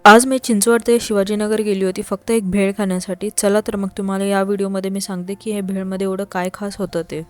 आज मी चिंचवड ते शिवाजीनगर गेली होती फक्त एक भेळ खाण्यासाठी. चला तर मग तुम्हाला या व्हिडिओमध्ये मी सांगते की हे भेळमध्ये एवढं काय खास होतं ते.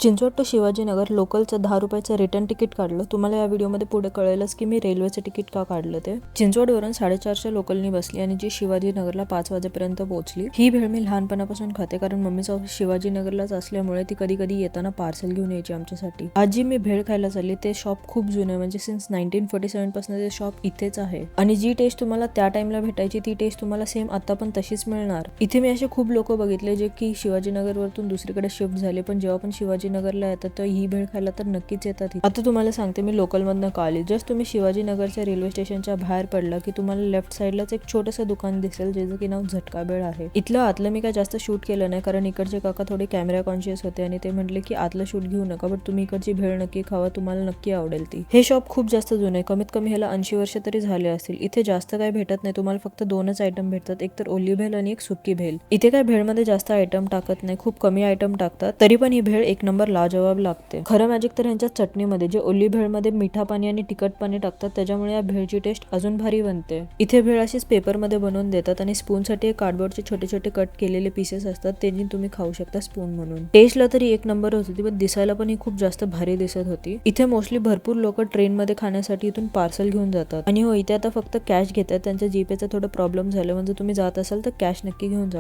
चिंचवड टू शिवाजीनगर लोकलचं 10 रुपयाचं रिटर्न तिकीट काढलं. तुम्हाला या व्हिडिओमध्ये पुढे कळेलच की मी रेल्वेचं तिकीट का काढलं ते. चिंचवडवरून 4:30च्या लोकलनी बसली आणि जी शिवाजीनगरला 5 वाजेपर्यंत पोहोचली. ही भेळ मी लहानपणापासून खाते कारण मम्मीचं ऑफिस शिवाजीनगरलाच असल्यामुळे ती कधी कधी येताना पार्सल घेऊन यायची आमच्यासाठी. आज जी मी भेळ खायला चालली ते शॉप खूप जुनं आहे, म्हणजे सिन्स 1947 पासून ते शॉप इथेच आहे आणि जी टेस्ट तुम्हाला त्या टाइमला भेटायची ती टेस्ट तुम्हाला सेम आता पण तशीच मिळणार. इथे मी असे खूप लोक बघितले जे की शिवाजीनगरवरतून दुसरीकडे शिफ्ट झाले, पण जेव्हा पण शिवाजीनगरला येतात तर ही भेळ खायला तर नक्कीच येतात. आता तुम्हाला सांगते मी लोकलमधनं का आली. जस्ट तुम्ही शिवाजीनगरच्या रेल्वे स्टेशनच्या बाहेर पडला की तुम्हाला लेफ्ट साईडलाच एक छोटंसं दुकान दिसेल ज्याचं की नाव झटका भेळ आहे. इथलं आतलं मी काय जास्त शूट केलं नाही कारण इकडचे काका थोडे कॅमेरा कॉन्शियस होते आणि ते म्हटले की आतलं शूट घेऊ नका, बट तुम्ही इकडची भेळ नक्की खावा, तुम्हाला नक्की आवडेल ती. हे शॉप खूप जास्त जुनं आहे, कमीत कमी ह्याला 80 वर्ष तरी झाले असतील. इथे जास्त काय भेटत नाही, तुम्हाला फक्त 2च आयटम भेटतात, एक तर ओली भेळ आणि एक सुकी भेळ. इथे काय भेळमध्ये जास्त आयटम टाकत नाही, खूप कमी आयटम टाकतात, तरी पण ही भेळ एक नंबर लाजवाब लागते. खरं मॅजिक तर ह्यांच्या चटणीमध्ये, जे ओली भेळमध्ये मिठा पाणी आणि तिखट पाणी टाकतात त्याच्यामुळे या भेळची टेस्ट अजून भारी बनते. इथे भेळ अशीच पेपरमध्ये बनवून देतात आणि स्पूनसाठी कार्डबोर्डचे छोटे छोटे कट केलेले पीसेस असतात, ते तुम्ही खाऊ शकता स्पून म्हणून. टेस्टला तरी एक नंबर होती, पण दिसायला पण ही खूप जास्त भारी दिसत होती. इथे मोस्टली भरपूर लोक ट्रेनमध्ये खाण्यासाठी इथून पार्सल घेऊन जातात आणि हो इथे आता फक्त कॅश घेतात, त्यांच्या जीपेचा थोडा प्रॉब्लेम झाला, म्हणजे तुम्ही जात असाल तर कॅश नक्की घेऊन जा.